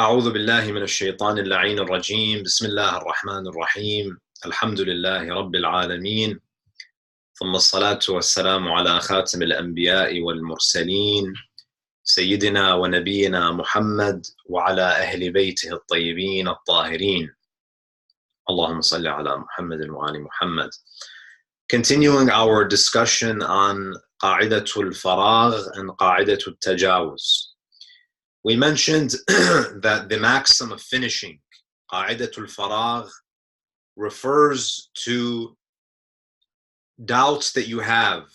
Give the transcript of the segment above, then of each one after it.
أعوذ بالله من الشيطان اللعين الرجيم بسم الله الرحمن الرحيم الحمد لله رب العالمين ثم الصلاة والسلام على خاتم الأنبياء والمرسلين سيدنا ونبينا محمد وعلى أهل بيته الطيبين الطاهرين اللهم صل على محمد وآل محمد. Continuing our discussion on قاعدة الفراغ and قاعدة التجاوز. We mentioned that the maxim of finishing, قاعدة الفراغ, refers to doubts that you have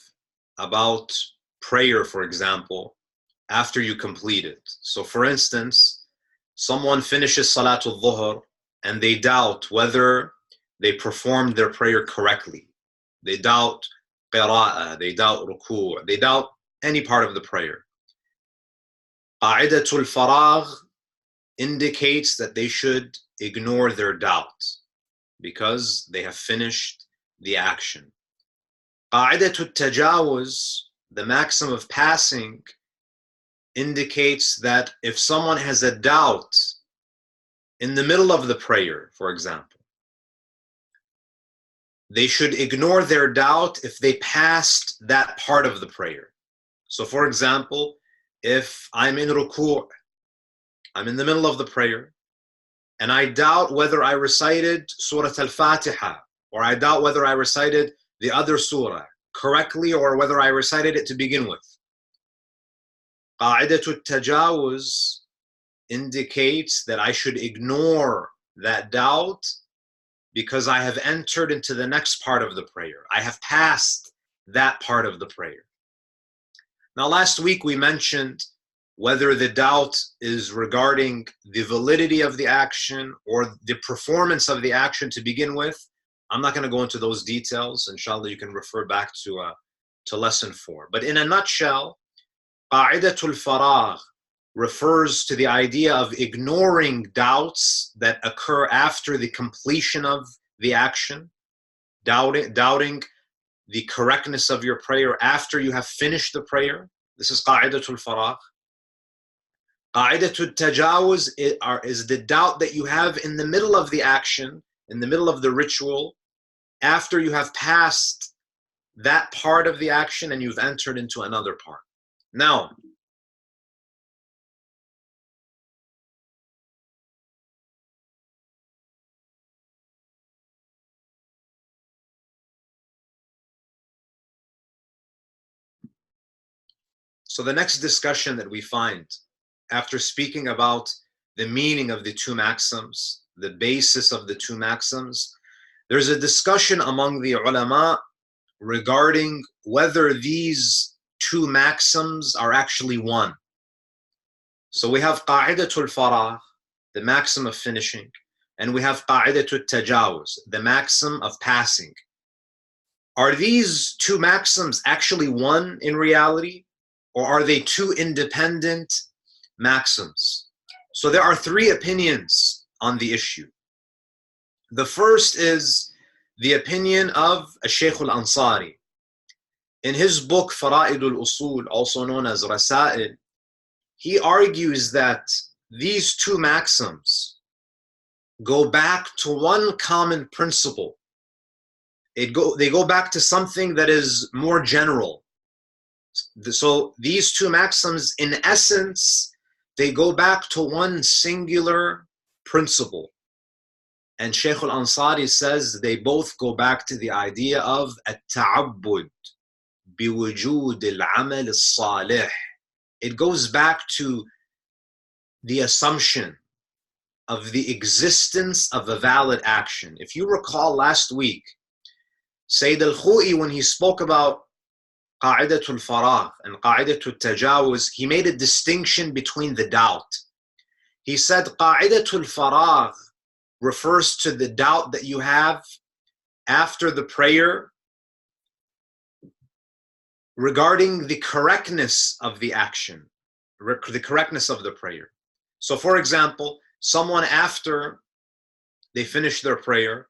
about prayer, for example, after you complete it. So for instance, someone finishes Salatul Dhuhr and they doubt whether they performed their prayer correctly. They doubt qira'ah, they doubt ruku', they doubt any part of the prayer. Qa'idatul faragh indicates that they should ignore their doubt because they have finished the action. Qa'idatul tajawuz, the maxim of passing, indicates that if someone has a doubt in the middle of the prayer, for example, they should ignore their doubt if they passed that part of the prayer. So for example, if I'm in ruku', I'm in the middle of the prayer, and I doubt whether I recited Surah Al-Fatiha, or I doubt whether I recited the other surah correctly, or whether I recited it to begin with. Qa'idatul tajawuz indicates that I should ignore that doubt because I have entered into the next part of the prayer. I have passed that part of the prayer. Now, last week we mentioned whether the doubt is regarding the validity of the action or the performance of the action to begin with. I'm not going to go into those details. Inshallah, you can refer back to lesson 4. But in a nutshell, Qa'idatul faragh refers to the idea of ignoring doubts that occur after the completion of the action, doubting the correctness of your prayer after you have finished the prayer. This is Qa'idatul faragh. Qa'idatul tajawuz is the doubt that you have in the middle of the action, in the middle of the ritual, after you have passed that part of the action and you've entered into another part. Now, so the next discussion that we find, after speaking about the meaning of the two maxims, the basis of the two maxims, there's a discussion among the ulama regarding whether these two maxims are actually one. So we have qa'idatul faragh, the maxim of finishing, and we have qa'idatul tajawuz, the maxim of passing. Are these two maxims actually one in reality, or are they two independent maxims? So there are 3 opinions on the issue. The first is the opinion of Sheikh al-Ansari. In his book Fara'idul Usul, also known as Rasail, he argues that these two maxims go back to one common principle. They go back to something that is more general. So these two maxims, in essence, they go back to one singular principle. And Sheikh al-Ansari says they both go back to the idea of التعبد بوجود العمل الصالح. It goes back to the assumption of the existence of a valid action. If you recall last week, Sayyid al-Khou'i, when he spoke about Qa'idatul faragh and Qa'idatul tajawuz, he made a distinction between the doubt. He said Qa'idatul faragh refers to the doubt that you have after the prayer regarding the correctness of the action, the correctness of the prayer. So for example, someone after they finish their prayer,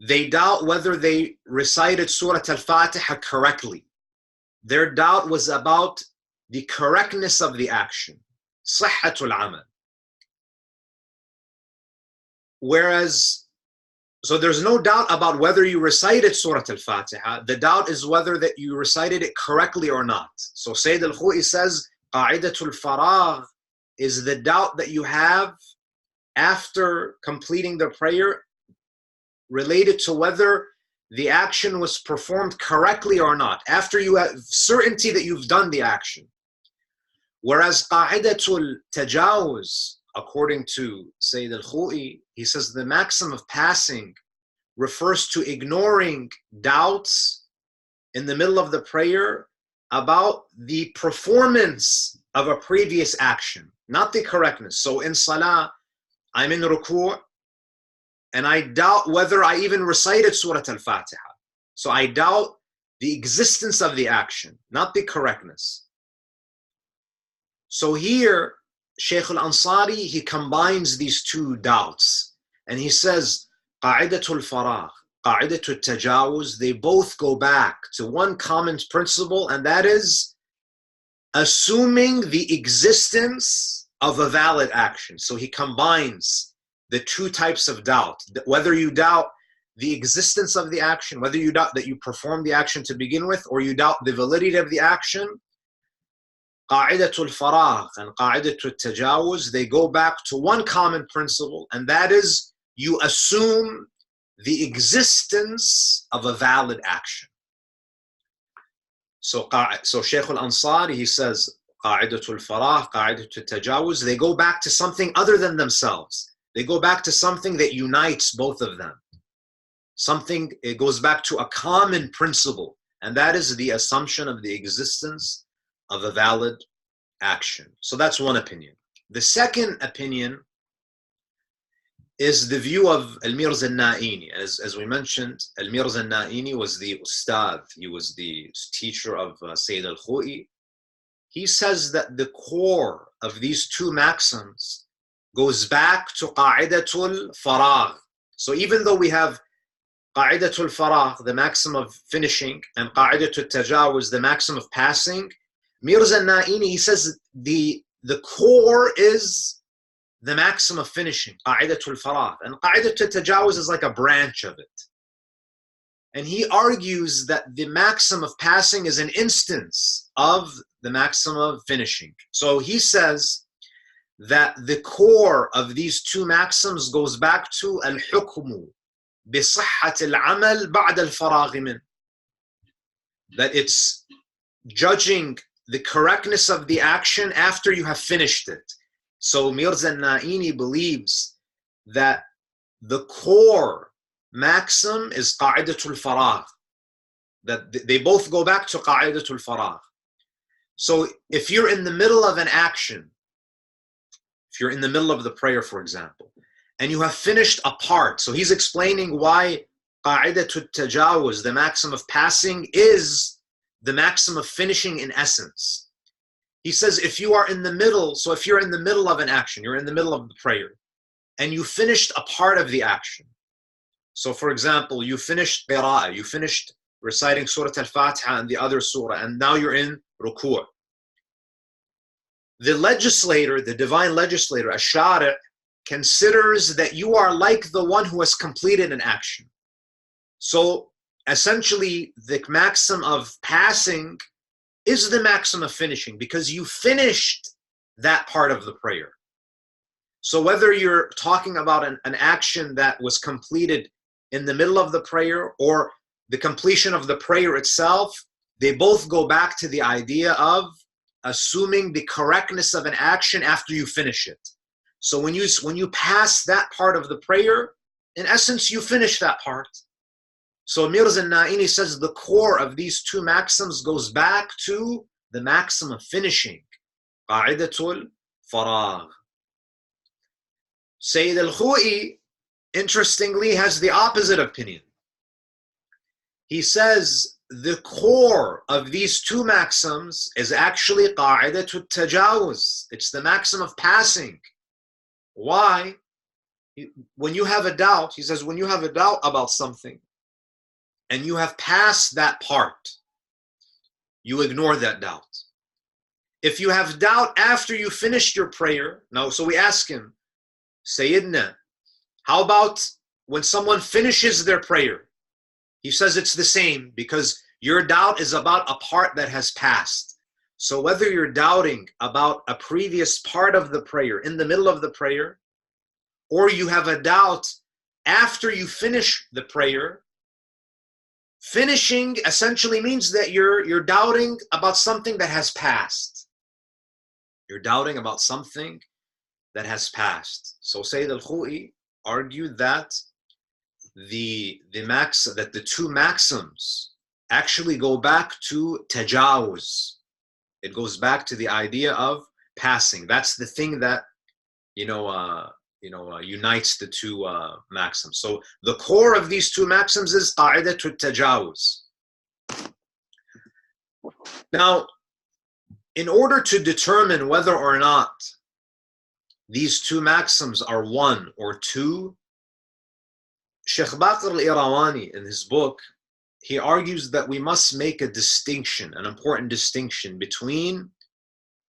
they doubt whether they recited Surah Al-Fatiha correctly. Their doubt was about the correctness of the action, صحة العمل. Whereas, so there's no doubt about whether you recited Surah Al-Fatiha. The doubt is whether that you recited it correctly or not. So Sayyid Al-Khou'i says, Qa'idatul Faragh is the doubt that you have after completing the prayer related to whether the action was performed correctly or not, after you have certainty that you've done the action. Whereas Qa'idatul Tajawuz, according to Sayyid Al-Khou'i, he says the maxim of passing refers to ignoring doubts in the middle of the prayer about the performance of a previous action, not the correctness. So in Salah, I'm in ruku' and I doubt whether I even recited Surah Al-Fatiha. So I doubt the existence of the action, not the correctness. So here, Sheikh Al-Ansari, he combines these two doubts. And he says, Qa'idatul Faragh, Qa'idatul Tajawuz, they both go back to one common principle, and that is assuming the existence of a valid action. So he combines the two types of doubt, whether you doubt the existence of the action, whether you doubt that you performed the action to begin with, or you doubt the validity of the action. Qa'idatul Faragh and Qa'idatul Tajawuz, they go back to one common principle, and that is you assume the existence of a valid action. So Shaykh Al-Ansari, he says, Qa'idatul Faragh, Qa'idatul Tajawuz, they go back to something other than themselves. They go back to something that unites both of them. Something, it goes back to a common principle, and that is the assumption of the existence of a valid action. So that's one opinion. The second opinion is the view of Al-Mirza Al-Na'ini. As we mentioned, Al-Mirza Al-Na'ini was the ustad, he was the teacher of Sayyid Al-Khou'i. He says that the core of these two maxims goes back to Qa'idatul Faragh. So even though we have Qa'idatul Faragh, the maxim of finishing, and Qa'idatul Tajawuz, the maxim of passing, Mirza Al-Na'ini, he says the core is the maxim of finishing, Qa'idatul Faragh. And Qa'idatul Tajawuz is like a branch of it. And he argues that the maxim of passing is an instance of the maxim of finishing. So he says that the core of these two maxims goes back to al-hukmu bi-sihhat al-amal ba'd al-faragh min. That it's judging the correctness of the action after you have finished it. So Mirza Al-Na'ini believes that the core maxim is Qa'idatul Faragh, that they both go back to Qa'idatul Faragh. So if you're in the middle of an action, if you're in the middle of the prayer, for example, and you have finished a part, so he's explaining why Qa'idatul Tajawuz, the maxim of passing, is the maxim of finishing in essence. He says if you are in the middle, so if you're in the middle of an action, you're in the middle of the prayer, and you finished a part of the action. So for example, you finished qira'ah, you finished reciting Surah Al-Fatiha and the other surah, and now you're in ruku'. The legislator, the divine legislator, Ash-Shari', considers that you are like the one who has completed an action. So essentially, the maxim of passing is the maxim of finishing, because you finished that part of the prayer. So whether you're talking about an action that was completed in the middle of the prayer or the completion of the prayer itself, they both go back to the idea of assuming the correctness of an action after you finish it. So when you pass that part of the prayer, in essence, you finish that part. So Mirza Al-Na'ini says the core of these two maxims goes back to the maxim of finishing, Qa'idatul Faragh. Sayyid Al-Khou'i, interestingly, has the opposite opinion. He says the core of these two maxims is actually Qa'idatul Tajawuz. It's the maxim of passing. Why? When you have a doubt, he says, when you have a doubt about something, and you have passed that part, you ignore that doubt. If you have doubt after you finished your prayer, now, so we ask him, Sayyidina, How about when someone finishes their prayer? He says it's the same because your doubt is about a part that has passed. So whether you're doubting about a previous part of the prayer, in the middle of the prayer, or you have a doubt after you finish the prayer, finishing essentially means that you're doubting about something that has passed. You're doubting about something that has passed. So Sayyid al-Khou'i argued that the two maxims actually go back to tajawuz. It goes back to the idea of passing. That's the thing that unites the two maxims. So the core of these two maxims is qa'idatul tajawuz. Now, in order to determine whether or not these two maxims are one or two, Sheikh Baqir al-Irawani, in his book, he argues that we must make a distinction, an important distinction between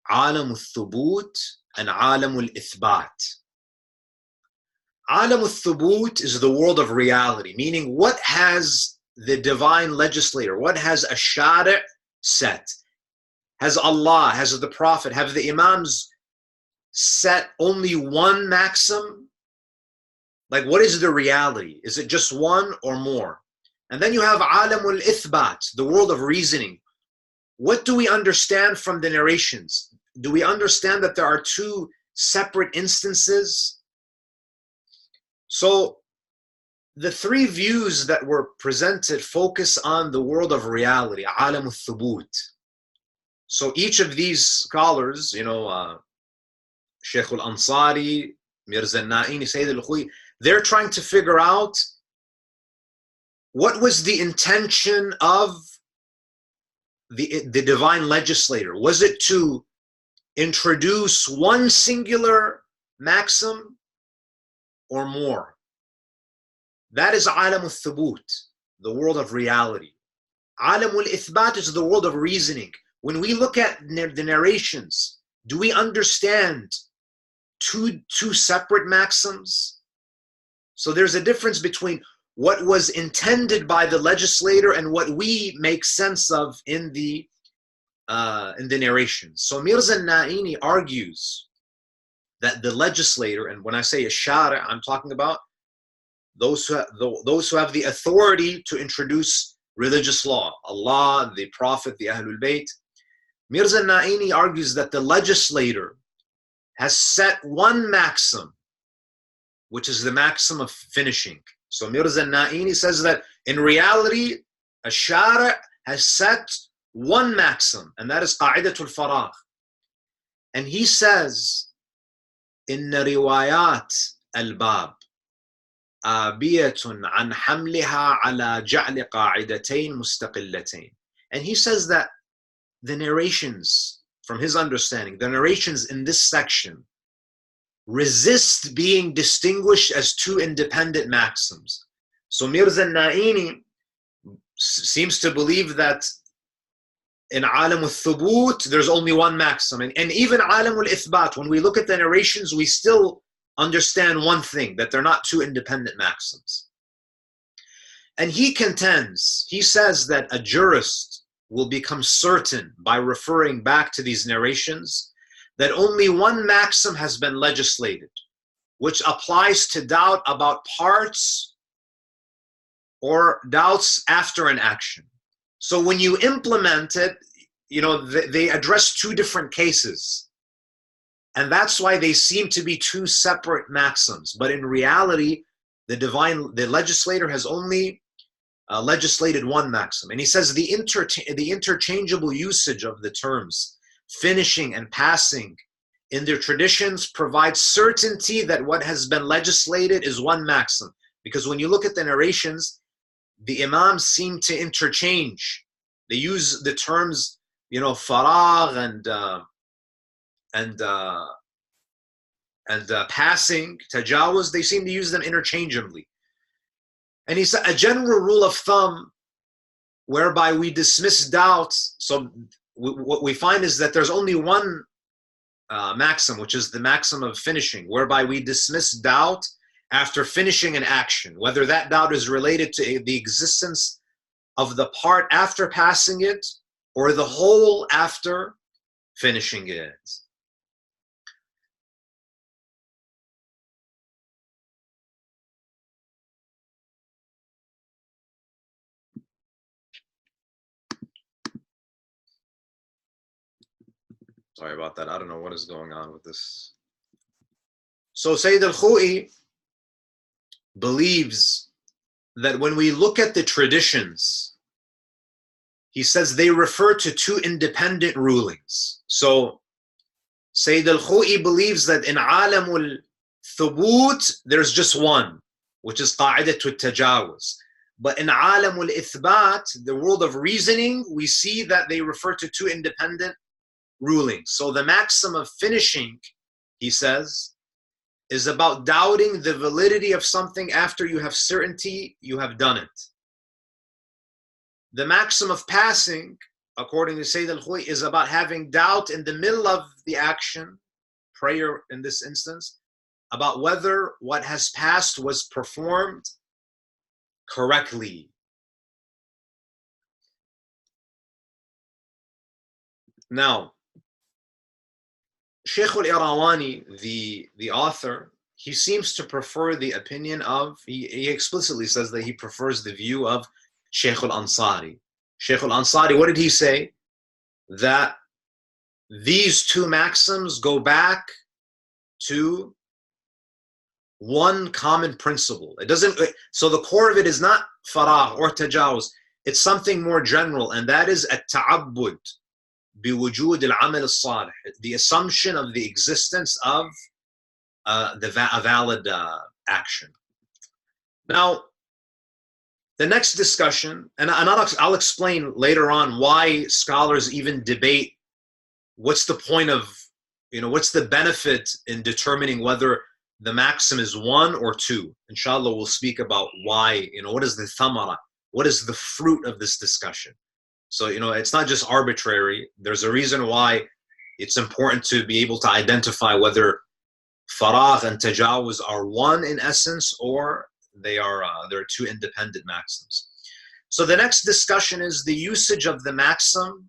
alam al-thubut and alam al-ithbat. Alam al-thubut is the world of reality, meaning what has the divine legislator, what has a shari' set? Has Allah, has the Prophet, have the Imams set only one maxim? Like, what is the reality? Is it just one or more? And then you have alamul ithbat, the world of reasoning. What do we understand from the narrations? Do we understand that there are two separate instances? So the three views that were presented focus on the world of reality, alam al-thubut. So each of these scholars, Sheikh al-Ansari, Mirza al-Na'ini, Sayyid al-Khou'i, they're trying to figure out what was the intention of the divine legislator. Was it to introduce one singular maxim or more? That is alam al-thubut, the world of reality. Alam al-ithbat is the world of reasoning. When we look at the narrations, do we understand two separate maxims? So there's a difference between what was intended by the legislator and what we make sense of in the narrations. So Mirza al-Na'ini argues that the legislator, and when I say a shari', I'm talking about those who have the authority to introduce religious law, Allah, the Prophet, the Ahlul Bayt. Mirza al-Na'ini argues that the legislator has set one maxim, which is the maxim of finishing. So Mirza al-Na'ini says that in reality, a shari' has set one maxim, and that is qa'idatul faragh. And he says, inna riwayat al-bab abiyatun an hamliha ala ja'li qa'idatayn mustaqillatayn. And he says that the narrations, from his understanding, the narrations in this section resist being distinguished as two independent maxims. So Mirza al-Na'ini seems to believe that in alam al-thubut, there's only one maxim. And even alam al-ithbat, when we look at the narrations, we still understand one thing, that they're not two independent maxims. And he contends, he says that a jurist will become certain by referring back to these narrations that only one maxim has been legislated, which applies to doubt about parts or doubts after an action. So when you implement it, they address two different cases. And that's why they seem to be two separate maxims. But in reality, the legislator has only legislated one maxim. And he says the interchangeable usage of the terms finishing and passing in their traditions provides certainty that what has been legislated is one maxim. Because when you look at the narrations, the Imams seem to interchange. They use the terms, faragh and passing, tajawuz. They seem to use them interchangeably. And he said a general rule of thumb whereby we dismiss doubts. So what we find is that there's only one maxim, which is the maxim of finishing, whereby we dismiss doubt after finishing an action, whether that doubt is related to the existence of the part after passing it or the whole after finishing it. Sorry about that. I don't know what is going on with this. So Sayyid al-Khou'i believes that when we look at the traditions, he says they refer to two independent rulings. So Sayyid al-Khou'i believes that in Alamul Thubut, there's just one, which is Qa'idatul Tajawuz. But in Alamul Ithbat, the world of reasoning, we see that they refer to two independent rulings. So the maxim of finishing, he says, is about doubting the validity of something after you have certainty you have done it. The maxim of passing, according to Sayyid al-Khou'i, is about having doubt in the middle of the action, prayer in this instance, about whether what has passed was performed correctly. Now, Sheikh al-Irawani, the author, he seems to prefer the opinion of, he explicitly says that he prefers the view of Sheikh al-Ansari. Sheikh al-Ansari, what did he say? That these two maxims go back to one common principle. It doesn't, so the core of it is not faragh or tajawuz. It's something more general, and that is at-ta'abbud biwujud al-amal al-salih, the assumption of the existence of a valid action. Now, the next discussion, and I'll explain later on why scholars even debate what's the point of, what's the benefit in determining whether the maxim is one or two. Inshallah, we'll speak about why, what is the thamara, what is the fruit of this discussion. So, it's not just arbitrary. There's a reason why it's important to be able to identify whether faragh and tajawuz are one in essence, or they're two independent maxims. So the next discussion is the usage of the maxim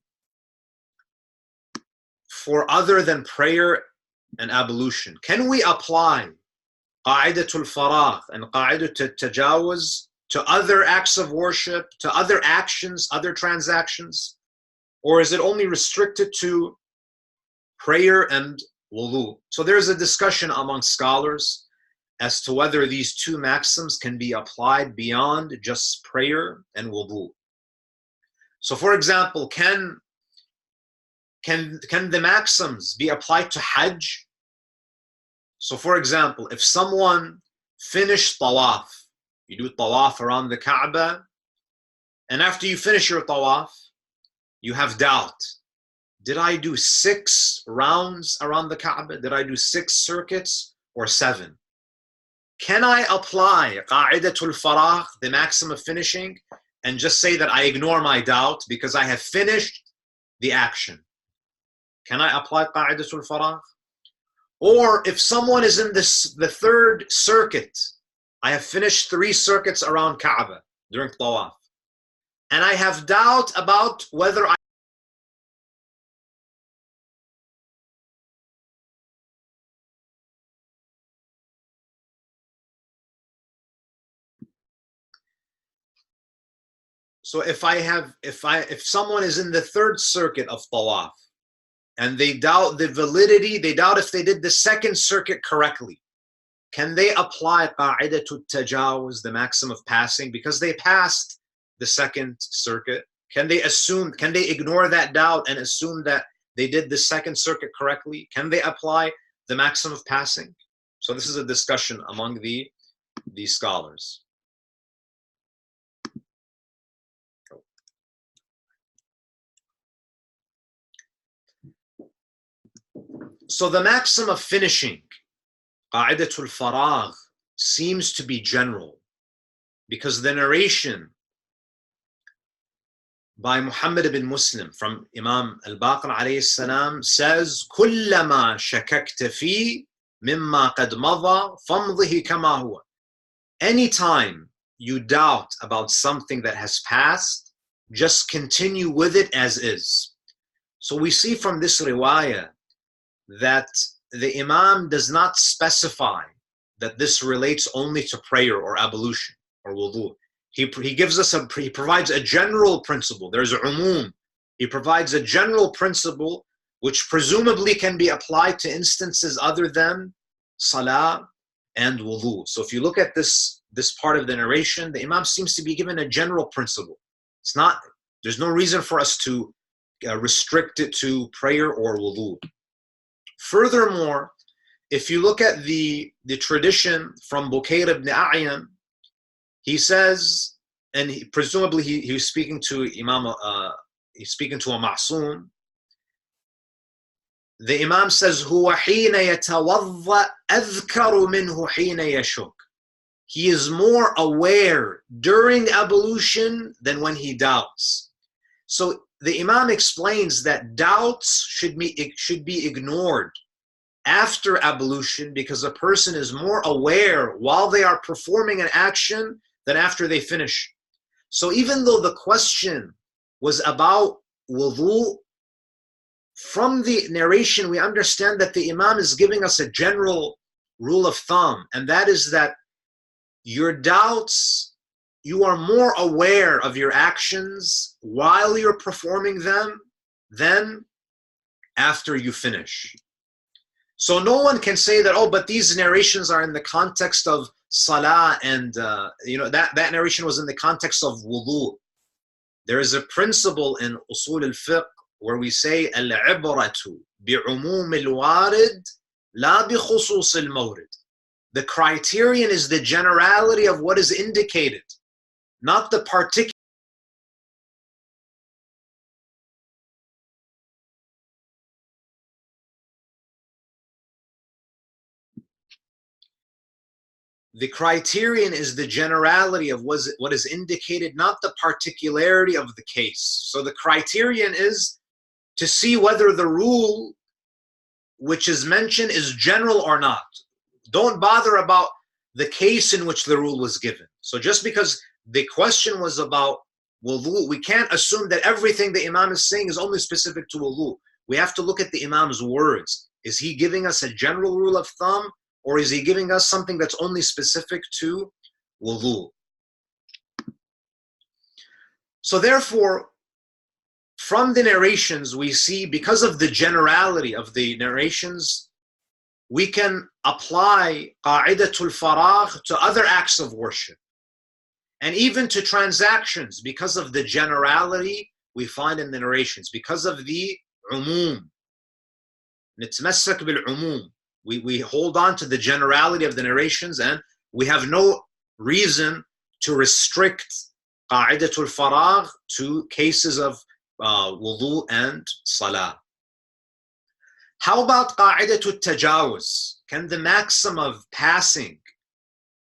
for other than prayer and ablution. Can we apply qa'idatul faragh and qa'idatul tajawuz to other acts of worship, to other actions, other transactions? Or is it only restricted to prayer and wudu? So there's a discussion among scholars as to whether these two maxims can be applied beyond just prayer and wudu. So for example, can the maxims be applied to Hajj? So for example, if someone finished tawaf, you do tawaf around the Kaaba, and after you finish your tawaf, you have doubt. Did I do 6 rounds around the Kaaba? Did I do 6 circuits or 7? Can I apply qa'idatul faragh, the maxim of finishing, and just say that I ignore my doubt because I have finished the action? Can I apply qa'idatul faragh? Or if someone is in the 3rd circuit, I have finished 3 circuits around Kaaba during tawaf, and I have doubt about whether I So if someone is in the 3rd circuit of tawaf and they doubt the validity, they doubt if they did the 2nd circuit correctly, can they apply qa'idatul tajawuz, the maxim of passing, because they passed the 2nd circuit? Can they ignore that doubt and assume that they did the 2nd circuit correctly? Can they apply the maxim of passing? So this is a discussion among the scholars. So the maxim of finishing, qa'idatul faragh, seems to be general, because the narration by Muhammad ibn Muslim from Imam al-Baqir alayhi salam says, كُلَّمَا شَكَكْتَ فِي مِمَّا قَدْ مَضَى فَامْضِهِ كَمَا هُوَ. anytime you doubt about something that has passed, just continue with it as is. So we see from this riwayah that the Imam does not specify that this relates only to prayer or ablution or wudu. He provides a general principle. There's a umum. He provides a general principle which presumably can be applied to instances other than salah and wudu. So if you look at this part of the narration, the Imam seems to be given a general principle. There's no reason for us to restrict it to prayer or wudu. Furthermore, if you look at the tradition from Bukayr ibn A'yan, he says, and presumably he was speaking to he's speaking to a ma'soom. The Imam says, هُوَ حِينَ يَتَوَضَّأْ أَذْكَرُ مِنْهُ حِينَ يَشُكْ. He is more aware during ablution than when he doubts. So the Imam explains that doubts should be ignored after ablution because a person is more aware while they are performing an action than after they finish. So even though the question was about wudu, from the narration we understand that the Imam is giving us a general rule of thumb, and that is that your doubts, you are more aware of your actions while you're performing them than after you finish. So no one can say that, oh, but these narrations are in the context of salah and, that narration was in the context of wudu. There is a principle in usul al-fiqh where we say, al-ibratu bi'umum al-warid la bi khusus al-mawrid. The criterion is the generality of what is indicated, not the particular. The criterion is the generality of what is indicated, not the particularity of the case. So the criterion is to see whether the rule which is mentioned is general or not. Don't bother about the case in which the rule was given. So just because the question was about wudu, we can't assume that everything the Imam is saying is only specific to wudu. We have to look at the Imam's words. Is he giving us a general rule of thumb, or is he giving us something that's only specific to wudu? So therefore, from the narrations we see, because of the generality of the narrations, we can apply qa'idatul faragh to other acts of worship, and even to transactions, because of the generality we find in the narrations, because of the umum. Nitmassak bil umum. We hold on to the generality of the narrations, and we have no reason to restrict qa'idatul faragh to cases of wudu and salah. How about qa'idatul tajawuz? Can the maxim of passing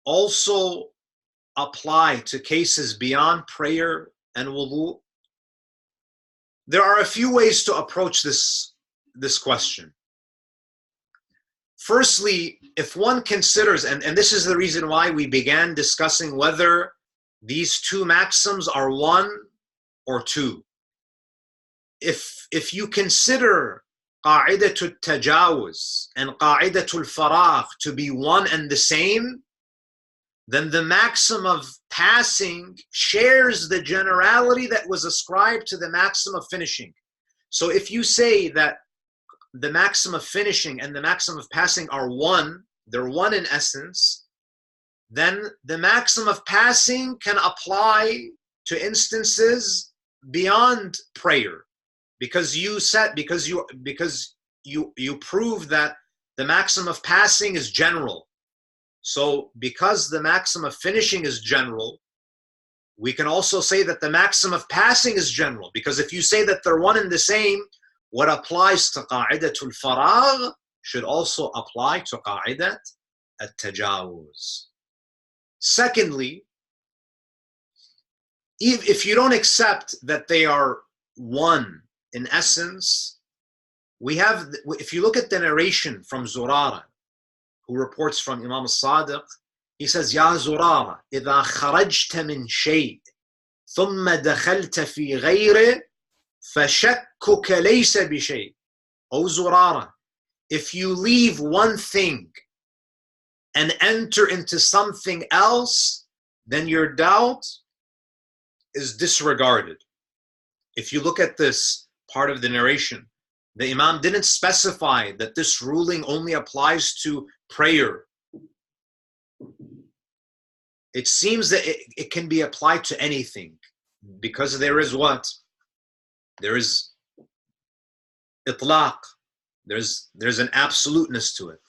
also apply to cases beyond prayer and wudu? There are a few ways to approach this question. Firstly, if one considers, and this is the reason why we began discussing whether these two maxims are one or two. If you consider qa'idatul tajawuz and qa'idatul faragh to be one and the same, then the maxim of passing shares the generality that was ascribed to the maxim of finishing. So if you say that the maxim of finishing and the maxim of passing are one, they're one in essence, then the maxim of passing can apply to instances beyond prayer, because you prove that the maxim of passing is general. So because the maxim of finishing is general, we can also say that the maxim of passing is general, because if you say that they're one and the same, what applies to qa'idatul faragh should also apply to qa'idat at-tajawuz. Secondly, if you don't accept that they are one in essence, if you look at the narration from Zurara, who reports from Imam al-Sadiq, He says, يا زرارة إذا خرجت من شيء ثم دخلت في غيره فشكك ليس بشيء. O Zurara, if you leave one thing and enter into something else, then your doubt is disregarded. If you look at this part of the narration, the Imam didn't specify that this ruling only applies to prayer. It seems that it can be applied to anything, because there is what? There is itlaq. There's an absoluteness to it.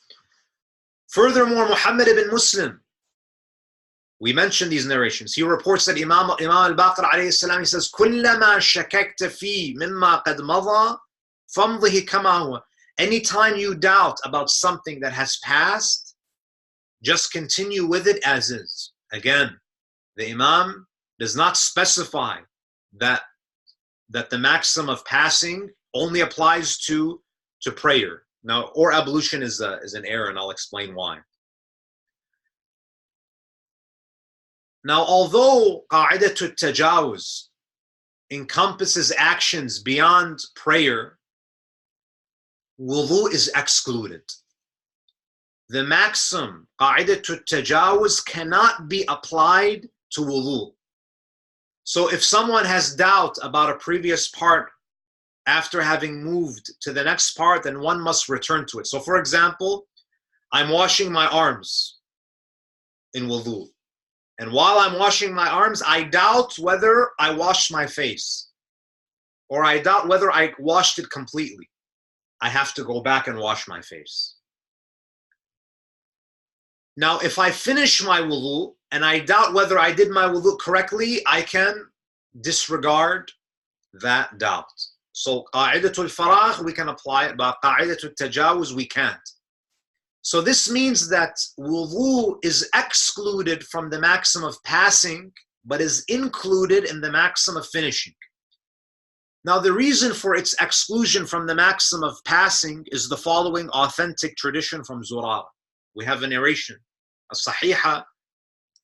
Furthermore, Muhammad ibn Muslim, we mentioned these narrations. He reports that Imam al-Baqir alayhi salam, he says, كُلَّمَا شَكَكْتَ فِي مِمَّا قَدْ مَضَى فَامْضِهِ كَمَا هُوَ. Anytime you doubt about something that has passed, just continue with it as is. Again, the Imam does not specify that the maxim of passing only applies to prayer. Now, or ablution is an error, and I'll explain why. Now, although qa'idatul tajawuz encompasses actions beyond prayer, wudu is excluded. The maxim qa'idatul tajawuz cannot be applied to wudu. So if someone has doubt about a previous part after having moved to the next part, then one must return to it. So for example, I'm washing my arms in wudu. And while I'm washing my arms, I doubt whether I washed my face, or I doubt whether I washed it completely. I have to go back and wash my face. Now, if I finish my wudu and I doubt whether I did my wudu correctly, I can disregard that doubt. So qa'idatul faragh we can apply it, but qa'idatul tajawuz we can't. So this means that wudu is excluded from the maxim of passing, but is included in the maxim of finishing. Now the reason for its exclusion from the maxim of passing is the following authentic tradition from Zurara. We have a narration, a sahiha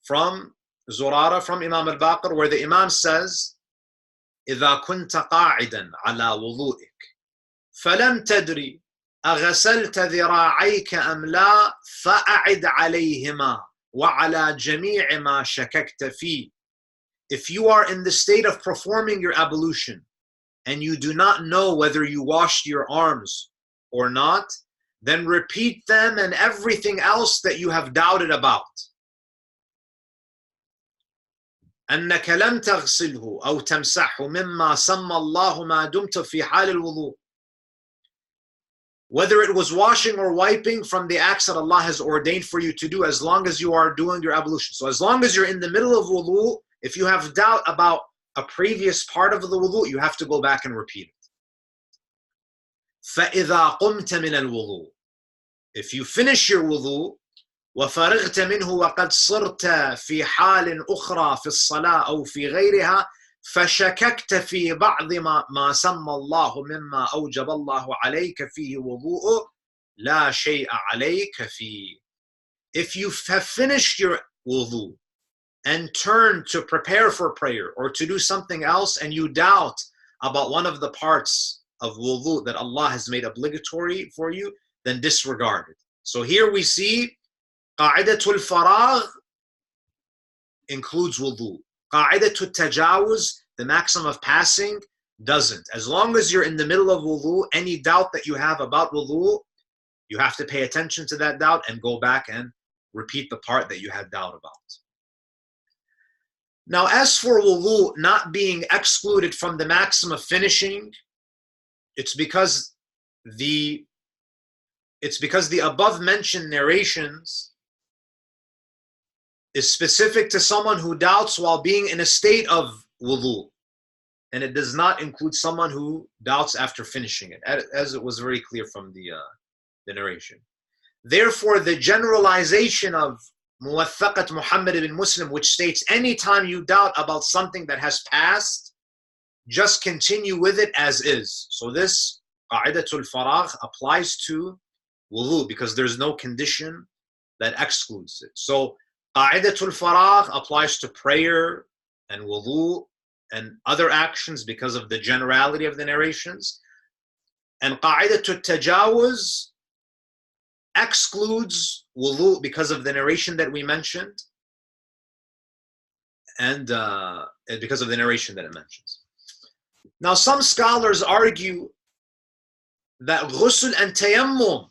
from Zurara, from Imam al-Baqir, where the Imam says, إذا كنت قاعدا على وضوئك فلم تدري أغسلت ذراعيك أم لا فأعد عليهما وعلى جميع ما شككت فيه. If you are in the state of performing your ablution and you do not know whether you washed your arms or not, then repeat them and everything else that you have doubted about. أنك لم تغسله أو تمسحه مما سمى الله ما دمت في حال الوضوء. Whether it was washing or wiping from the acts that Allah has ordained for you to do, as long as you are doing your ablution. So as long as you're in the middle of wudu, if you have doubt about a previous part of the wudu, you have to go back and repeat it. فَإِذَا قُمْتَ مِنَ الْوُضُوءِ. If you finish your wudu, وَفَرِغْتَ مِنْهُ وَقَدْ صِرْتَ فِي حَالٍ أُخْرَى فِي الصَّلَاةِ أَوْ فِي غَيْرِهَا فشككت في بعض ما سمى الله مما أوجب الله عليك فيه وضوء لا شيء عليك فيه. If you have finished your wudu and turn to prepare for prayer or to do something else, and you doubt about one of the parts of wudu that Allah has made obligatory for you, then disregard it. So here we see qa'idatul faragh includes wudu. Qa'idatul tajawuz, the maxim of passing, doesn't. As long as you're in the middle of wudu, any doubt that you have about wudu, you have to pay attention to that doubt and go back and repeat the part that you had doubt about. Now, as for wudu not being excluded from the maxim of finishing, it's because the above mentioned narrations is specific to someone who doubts while being in a state of wudu, and it does not include someone who doubts after finishing it, as it was very clear from the narration. Therefore, the generalization of Muwaththaqat Muhammad ibn Muslim, which states anytime you doubt about something that has passed, just continue with it as is. So this qa'idatul faragh applies to wudu because there's no condition that excludes it. So Qa'idatul faragh applies to prayer and wudu and other actions because of the generality of the narrations. And qa'idatul tajawuz excludes wudu because of the narration that we mentioned, and because of the narration that it mentions. Now, some scholars argue that ghusl and tayammum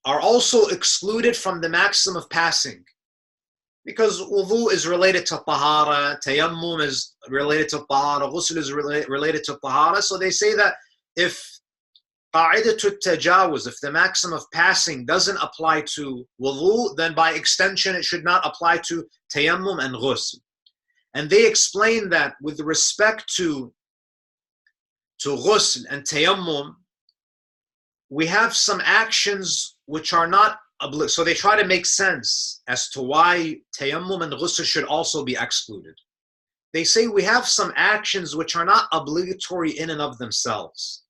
are also excluded from the maxim of passing, because wudu is related to tahara, tayammum is related to tahara, ghusl is related to tahara. So they say that if qa'idatul tajawuz, if the maxim of passing doesn't apply to wudu, then by extension it should not apply to tayammum and ghusl. And they explain that with respect to ghusl and tayammum, we have some actions which are not obligatory. So they try to make sense as to why tayammum and ghusl should also be excluded. They say we have some actions which are not obligatory in and of themselves,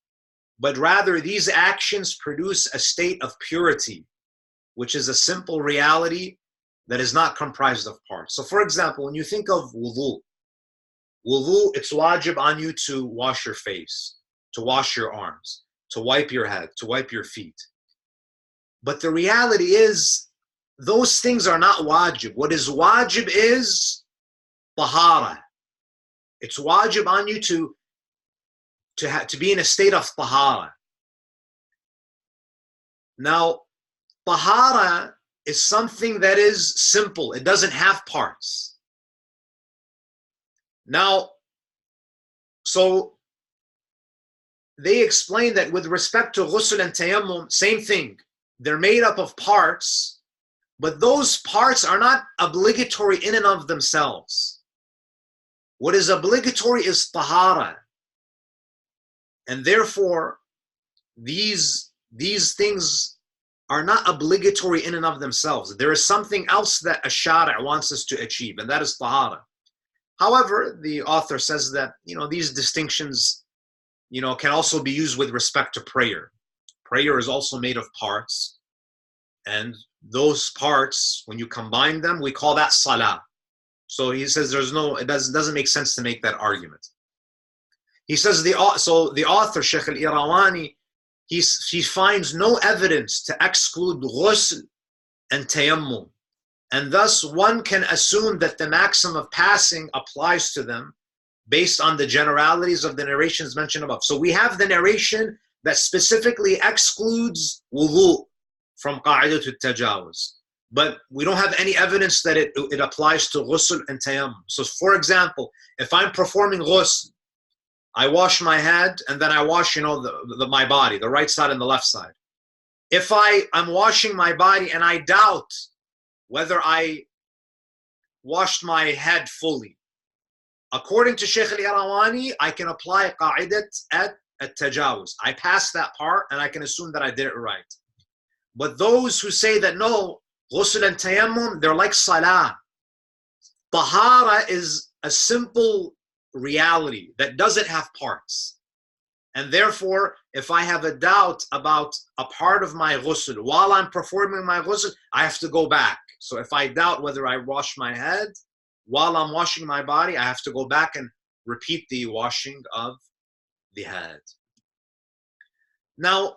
but rather these actions produce a state of purity, which is a simple reality that is not comprised of parts. So for example, when you think of wudu, it's wajib on you to wash your face, to wash your arms, to wipe your head, to wipe your feet. But the reality is, those things are not wajib. What is wajib is tahara. It's wajib on you to be in a state of tahara. Now, tahara is something that is simple. It doesn't have parts. Now, so they explain that with respect to ghusl and tayammum, same thing. They're made up of parts, but those parts are not obligatory in and of themselves. What is obligatory is tahara. And therefore, these things are not obligatory in and of themselves. There is something else that a shari' wants us to achieve, and that is tahara. However, the author says that, these distinctions, can also be used with respect to prayer. Prayer is also made of parts, and those parts, when you combine them, we call that salah. So he says it doesn't make sense to make that argument. He says the author, Sheikh al-Irawani, he finds no evidence to exclude ghusl and tayammum, and thus one can assume that the maxim of passing applies to them based on the generalities of the narrations mentioned above. So we have the narration that specifically excludes wudu from qa'idatul tajawuz, but we don't have any evidence that it applies to ghusl and tayammum. So for example, if I'm performing ghusl, I wash my head and then I wash, my body, the right side and the left side. If I'm washing my body and I doubt whether I washed my head fully, according to Sheikh al-Irawani, I can apply qa'idat at-tajawuz. I pass that part and I can assume that I did it right. But those who say that no, ghusl and tayammum, they're like salah. Tahara is a simple reality that doesn't have parts. And therefore, if I have a doubt about a part of my ghusl while I'm performing my ghusl, I have to go back. So if I doubt whether I wash my head while I'm washing my body, I have to go back and repeat the washing of the head. Now,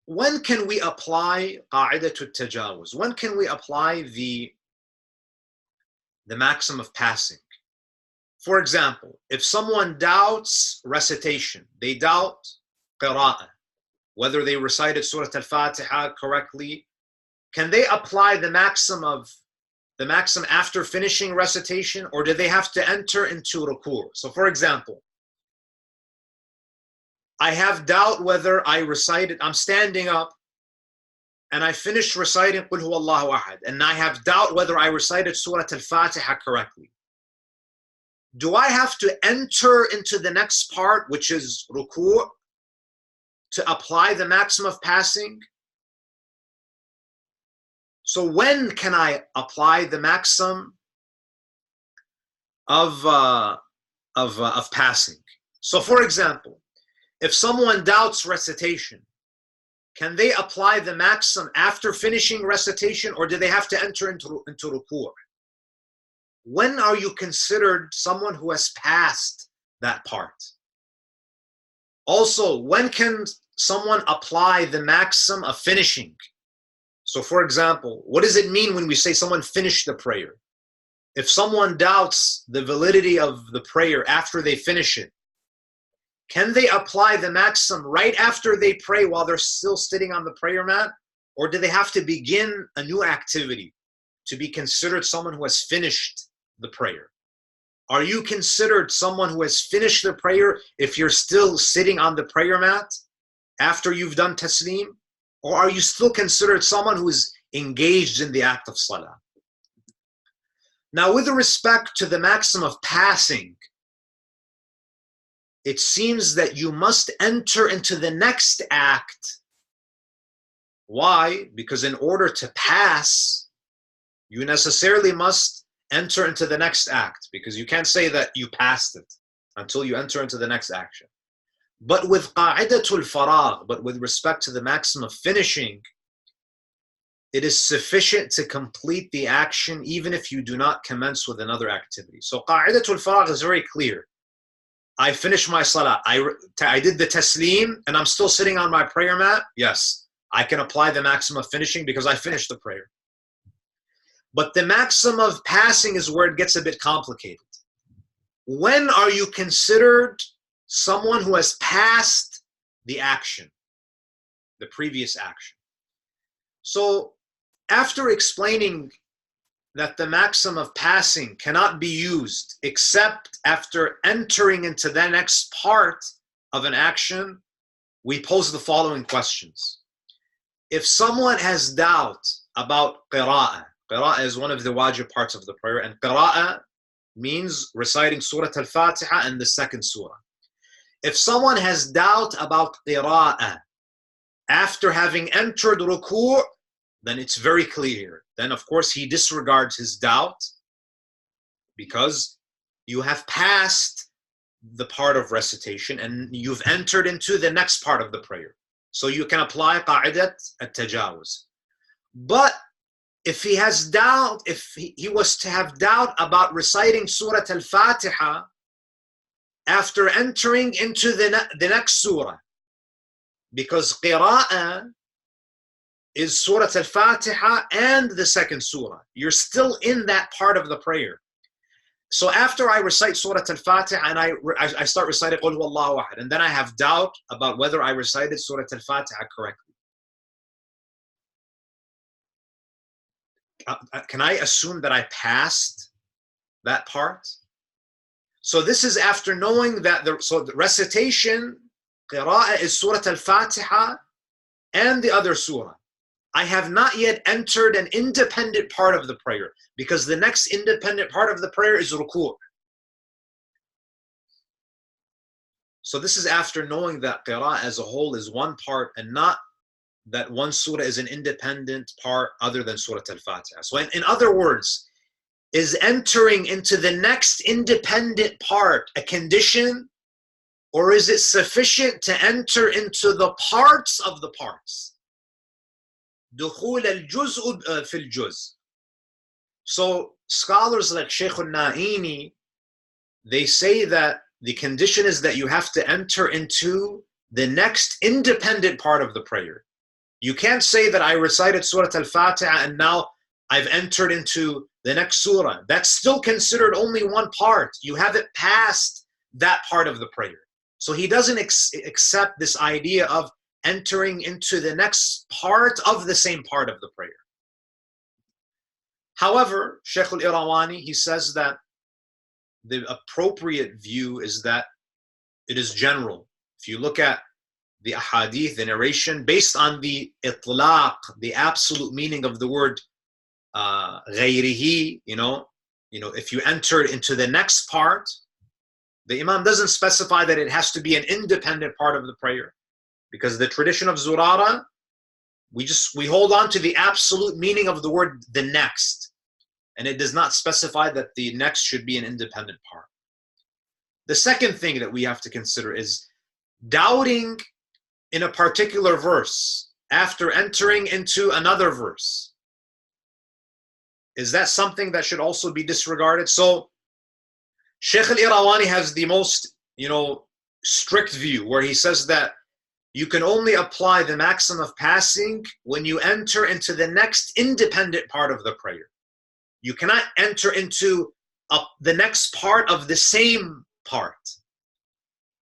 when can we apply qa'idatul tajawuz? When can we apply the maxim of passing? For example, if someone doubts recitation, they doubt qira'ah, whether they recited Surah Al-Fatiha correctly, can they apply the maxim after finishing recitation, or do they have to enter into ruku'? So for example, I have doubt whether I recited, I'm standing up and I finished reciting Qul Huwallahu Ahad, and I have doubt whether I recited Surah Al-Fatiha correctly. Do I have to enter into the next part, which is ruku', to apply the maxim of passing? So when can I apply the maxim of passing? So for example, if someone doubts recitation can they apply the maxim after finishing recitation, or do they have to enter into ruku'? When are you considered someone who has passed that part? Also, when can someone apply the maxim of finishing? So for example, what does it mean when we say someone finished the prayer? If someone doubts the validity of the prayer after they finish it, can they apply the maxim right after they pray while they're still sitting on the prayer mat? Or do they have to begin a new activity to be considered someone who has finished the prayer? Are you considered someone who has finished the prayer if you're still sitting on the prayer mat after you've done taslim? Or are you still considered someone who is engaged in the act of salah? Now, with respect to the maxim of passing, it seems that you must enter into the next act. Why? Because in order to pass, you necessarily must enter into the next act, because you can't say that you passed it until you enter into the next action. But with qa'idatul faragh, but with respect to the maxim of finishing, it is sufficient to complete the action even if you do not commence with another activity. So qa'idatul faragh is very clear. I finished my salah, I did the taslim, and I'm still sitting on my prayer mat. Yes, I can apply the maxim of finishing because I finished the prayer. But the maxim of passing is where it gets a bit complicated. When are you considered someone who has passed the action, the previous action? So after explaining that the maxim of passing cannot be used except after entering into the next part of an action, we pose the following questions. If someone has doubt about qira'ah, qira'ah is one of the wajib parts of the prayer, and qira'ah means reciting Surah Al-Fatiha and the second surah. If someone has doubt about qira'ah after having entered ruku', then it's very clear. Then of course he disregards his doubt because you have passed the part of recitation and you've entered into the next part of the prayer. So you can apply qa'idat at-tajawuz. But if he has doubt, if he was to have doubt about reciting Surah Al-Fatiha after entering into the next surah, because qira'ah is Surah Al-Fatiha and the second surah. You're still in that part of the prayer. So after I recite Surah Al-Fatiha and I start reciting Qul Huwallahu Ahad, and then I have doubt about whether I recited Surah Al-Fatiha correctly, can I assume that I passed that part? So this is after knowing that the recitation, qira'ah, is Surah Al-Fatiha and the other surah. I have not yet entered an independent part of the prayer because the next independent part of the prayer is ruku'. So this is after knowing that qira'ah as a whole is one part and not that one surah is an independent part other than Surah Al-Fatiha. So in other words, is entering into the next independent part a condition, or is it sufficient to enter into the parts of the parts? دخول الجزء في الجزء. So scholars like Sheikh al-Na'ini, they say that the condition is that you have to enter into the next independent part of the prayer. You can't say that I recited Surah Al-Fatiha and now I've entered into the next surah. That's still considered only one part. You haven't passed that part of the prayer. So he doesn't accept this idea of entering into the next part of the same part of the prayer. However, Sheikh al-Irawani, he says that the appropriate view is that it is general. If you look at the ahadith, the narration, based on the itlaq, the absolute meaning of the word ghayrihi, if you enter into the next part, the Imam doesn't specify that it has to be an independent part of the prayer, because the tradition of Zurara, we hold on to the absolute meaning of the word the next, and it does not specify that the next should be an independent part. The second thing that we have to consider is doubting in a particular verse after entering into another verse. Is that something that should also be disregarded? So Sheikh al-Irawani has the most, strict view, where he says that you can only apply the maxim of passing when you enter into the next independent part of the prayer. You cannot enter into the next part of the same part.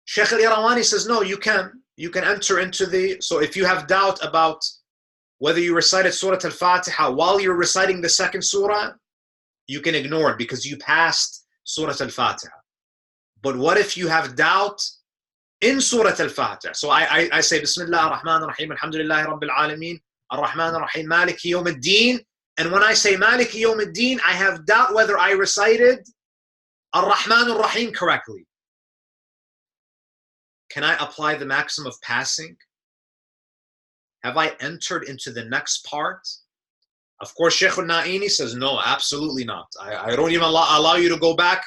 Sheikh al-Irawani says, no, you can. You can enter into so if you have doubt about whether you recited Surah Al-Fatiha while you're reciting the second surah, you can ignore it because you passed Surah Al-Fatiha. But what if you have doubt in Surah Al-Fatiha? So I say, Bismillah ar-Rahman ar-Rahim, Alhamdulillahi Rabbil Alameen, ar-Rahman ar-Rahim, Maliki Yawm ad-Din. And when I say Maliki Yawm ad-Din, I have doubt whether I recited ar-Rahman ar-Rahim correctly. Can I apply the maxim of passing? Have I entered into the next part? Of course, Sheikh al-Na'ini says, no, absolutely not. I don't even allow you to go back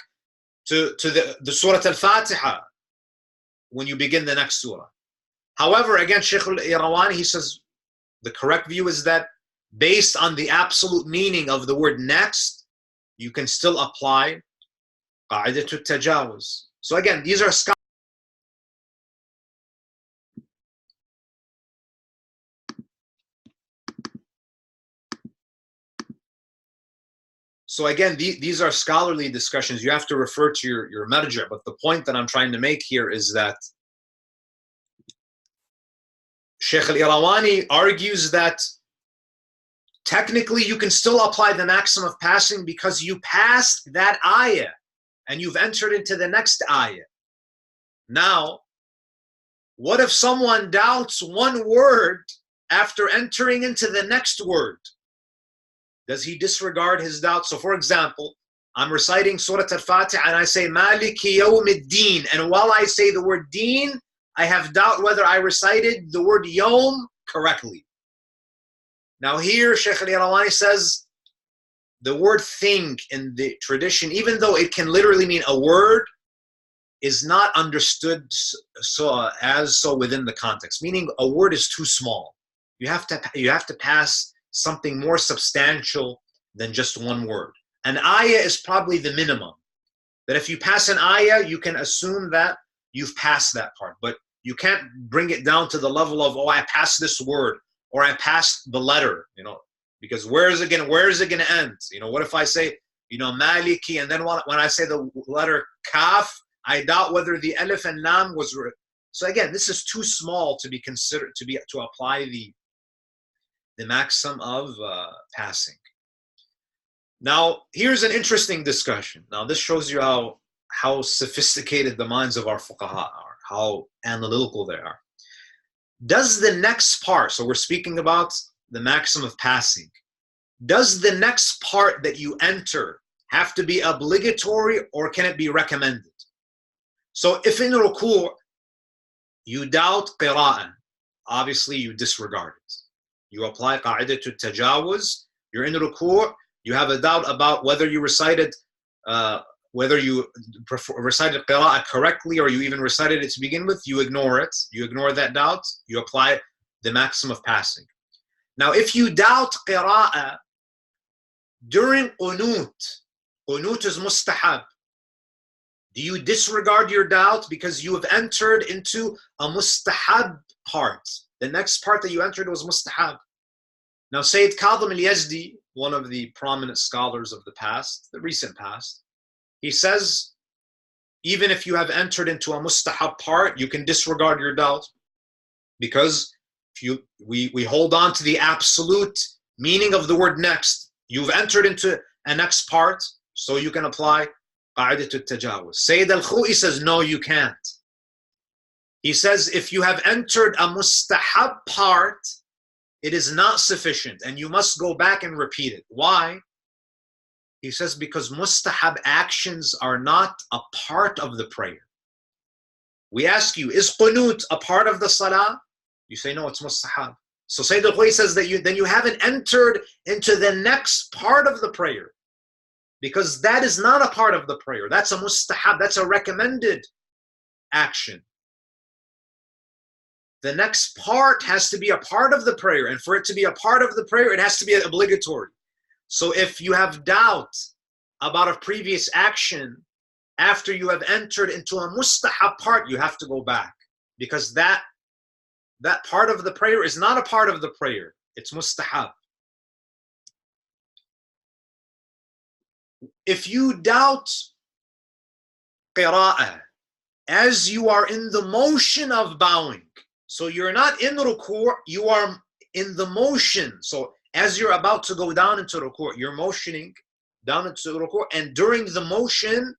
to the Surah Al-Fatiha when you begin the next surah. However, again, Sheikh al-Irawani, he says, the correct view is that based on the absolute meaning of the word next, you can still apply qa'idatul tajawuz. So again, these are scholars. So again, these are scholarly discussions. You have to refer to your marja', but the point that I'm trying to make here is that Sheikh al-Irawani argues that technically you can still apply the maxim of passing because you passed that ayah and you've entered into the next ayah. Now, what if someone doubts one word after entering into the next word? Does he disregard his doubt? So for example, I'm reciting Surah Al-Fatiha and I say Maliki Yawm ad-Din, and while I say the word Deen, I have doubt whether I recited the word Yawm correctly. Now here, Sheikh al-Irawani says the word thing in the tradition, even though it can literally mean a word, is not understood so within the context. Meaning a word is too small. You have to pass something more substantial than just one word. An ayah is probably the minimum. That if you pass an ayah, you can assume that you've passed that part. But you can't bring it down to the level of, oh, I passed this word, or I passed the letter, because where is it gonna end? What if I say, Maliki, and then when I say the letter Kaf, I doubt whether the Alif and Lam was. So again, this is too small to be considered to apply the maxim of passing. Now, here's an interesting discussion. Now, this shows you how sophisticated the minds of our fuqaha are, how analytical they are. Does the next part, so we're speaking about the maxim of passing, does the next part that you enter have to be obligatory or can it be recommended? So if in ruku' you doubt qira'ah, obviously you disregard it. You apply qa'idatul tajawuz, you're in ruku', you have a doubt about whether you recited recited qira'ah correctly or you even recited it to begin with, you ignore it. You ignore that doubt, you apply the maxim of passing. Now, if you doubt qira'ah during qunut is mustahab. Do you disregard your doubt because you have entered into a mustahab part? The next part that you entered was mustahab. Now, Sayyid Kadhim al-Yazdi, one of the prominent scholars of the past, the recent past, he says, even if you have entered into a mustahab part, you can disregard your doubt because we hold on to the absolute meaning of the word next. You've entered into a next part, so you can apply qa'idatul tajawuz. Sayyid al-Khu'i says, no, you can't. He says, if you have entered a mustahab part, it is not sufficient, and you must go back and repeat it. Why? He says, because mustahab actions are not a part of the prayer. We ask you, is qunut a part of the salah? You say, no, it's mustahab. So Sayyid al-Khu'i says that then you haven't entered into the next part of the prayer, because that is not a part of the prayer. That's a mustahab, that's a recommended action. the next part has to be a part of the prayer. And for it to be a part of the prayer, it has to be obligatory. So if you have doubt about a previous action, after you have entered into a mustahab part, you have to go back. Because that part of the prayer is not a part of the prayer. It's mustahab. If you doubt qira'ah as you are in the motion of bowing, so you're not in ruku', you are in the motion. So as you're about to go down into ruku', you're motioning down into ruku', and during the motion,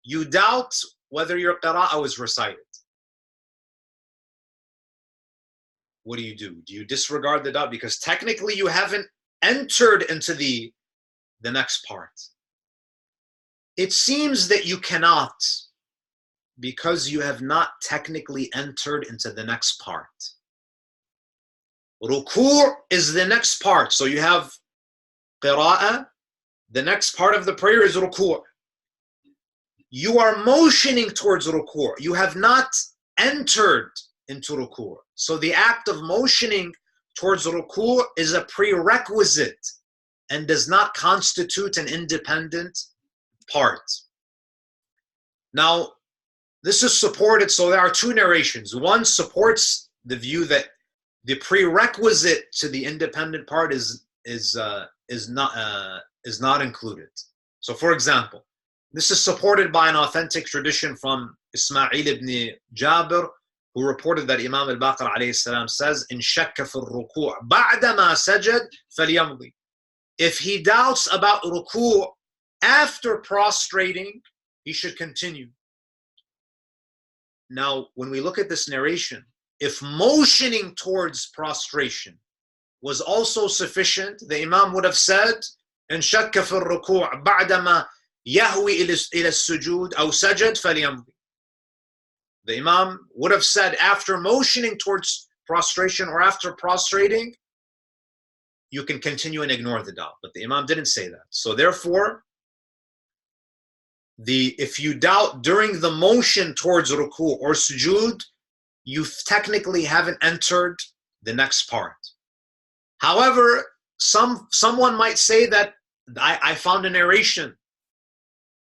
you doubt whether your qira'ah was recited. What do? Do you disregard the doubt? Because technically you haven't entered into the next part. It seems that you cannot, because you have not technically entered into the next part. Ruku' is the next part. So you have qira'ah. The next part of the prayer is ruku'. You are motioning towards ruku'. You have not entered into ruku'. So the act of motioning towards ruku' is a prerequisite and does not constitute an independent part. Now, this is supported, so there are two narrations. One supports the view that the prerequisite to the independent part is not included. So, for example, this is supported by an authentic tradition from Ismail ibn Jabir, who reported that Imam al-Baqir alayhi salam says, "In shakka fi ruku' ba'da ma sajad falyamdi." If he doubts about ruku' after prostrating, he should continue. Now, when we look at this narration, if motioning towards prostration was also sufficient, the Imam would have said, "In shakka fi ruku' ba'da ma yahwi ila sujud aw sajad falyamdi." The Imam would have said, after motioning towards prostration or after prostrating, you can continue and ignore the doubt. But the Imam didn't say that. So therefore, if you doubt during the motion towards ruku' or sujud, you technically haven't entered the next part. However, someone might say that I found a narration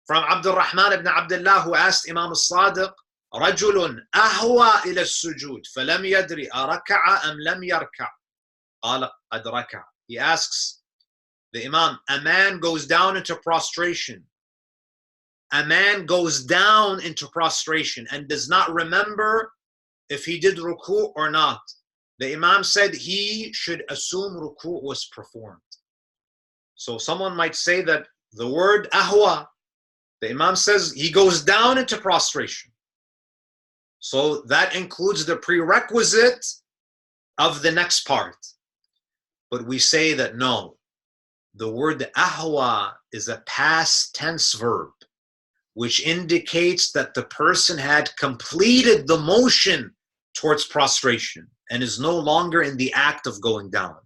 from Abdul Rahman ibn Abdullah, who asked Imam al-Sadiq, رجل أهوى إلى السجود فلم يدري أركع أم لم يركع قال قد ركع. He asks the Imam, a man goes down into prostration. A man goes down into prostration and does not remember if he did ruku' or not. The Imam said he should assume ruku' was performed. So someone might say that the word ahwa, the Imam says he goes down into prostration. So that includes the prerequisite of the next part. But we say that no, the word ahwa is a past tense verb, which indicates that the person had completed the motion towards prostration and is no longer in the act of going down.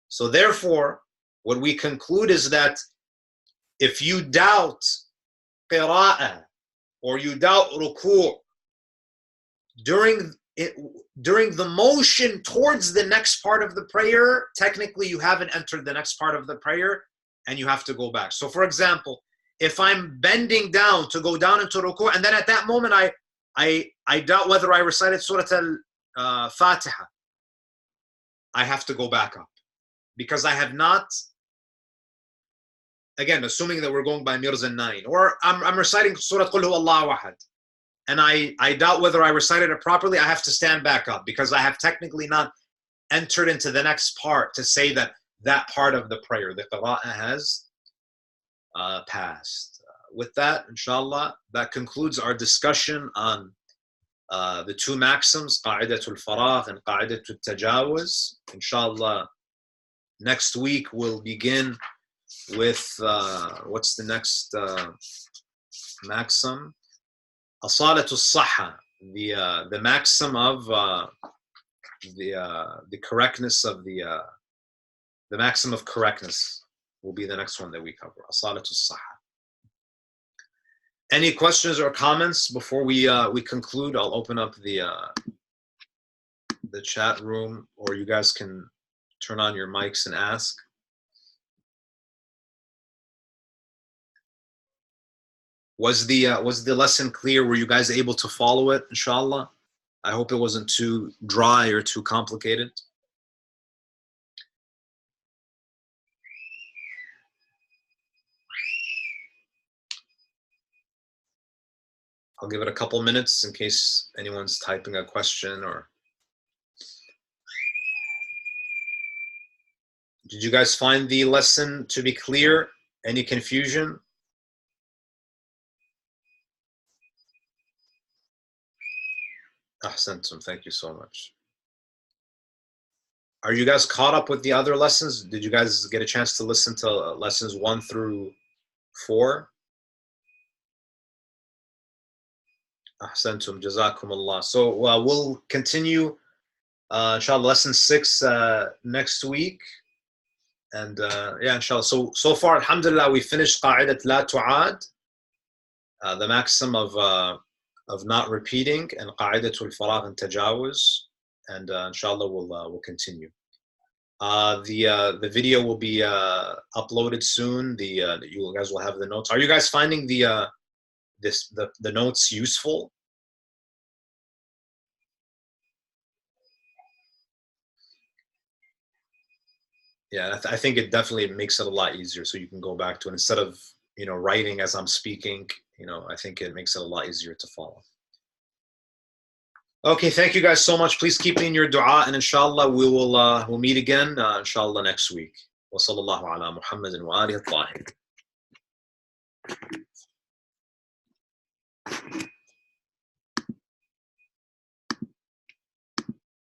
So therefore, what we conclude is that if you doubt qira'ah or you doubt ruku' during the motion towards the next part of the prayer, technically you haven't entered the next part of the prayer and you have to go back. So for example, if I'm bending down to go down into ruku' and then at that moment I doubt whether I recited Surah Al-Fatiha, I have to go back up because I have not, again, assuming that we're going by Mirza 9, or I'm reciting Surah Qul Huwa Allahu Ahad, and I doubt whether I recited it properly, I have to stand back up because I have technically not entered into the next part to say that that part of the prayer, the qira'ah, has passed. With that, inshallah, that concludes our discussion on the two maxims, qa'idatul faragh and qa'idatul tajawuz. Inshallah, next week we'll begin with what's the next maxim? Asalatul saha, the maxim of the correctness of the maxim of correctness will be the next one that we cover. Asalatul saha. Any questions or comments before we conclude? I'll open up the the chat room, or you guys can turn on your mics and ask. Was the lesson clear? Were you guys able to follow it, inshallah? I hope it wasn't too dry or too complicated. I'll give it a couple minutes in case anyone's typing a question or... Did you guys find the lesson to be clear? Any confusion? Ahsantum, thank you so much. Are you guys caught up with the other lessons? Did you guys get a chance to listen to lessons 1 through 4? Ahsantum, jazakumullah. So we'll continue, inshallah, lesson 6 next week. And yeah, inshallah. So far, alhamdulillah, we finished qa'idat la tu'ad, the maxim of not repeating, and qa'idatul faragh and tajawuz. And inshallah, we'll continue. The video will be uploaded soon. You guys will have the notes. Are you guys finding the notes useful? Yeah, I think it definitely makes it a lot easier, so you can go back to it instead of writing as I'm speaking. I think it makes it a lot easier to follow. Okay, thank you guys so much. Please keep in your dua, and inshallah we'll meet again inshallah next week. Wa sallallahu ala Muhammadin wa alihi at-tahirin.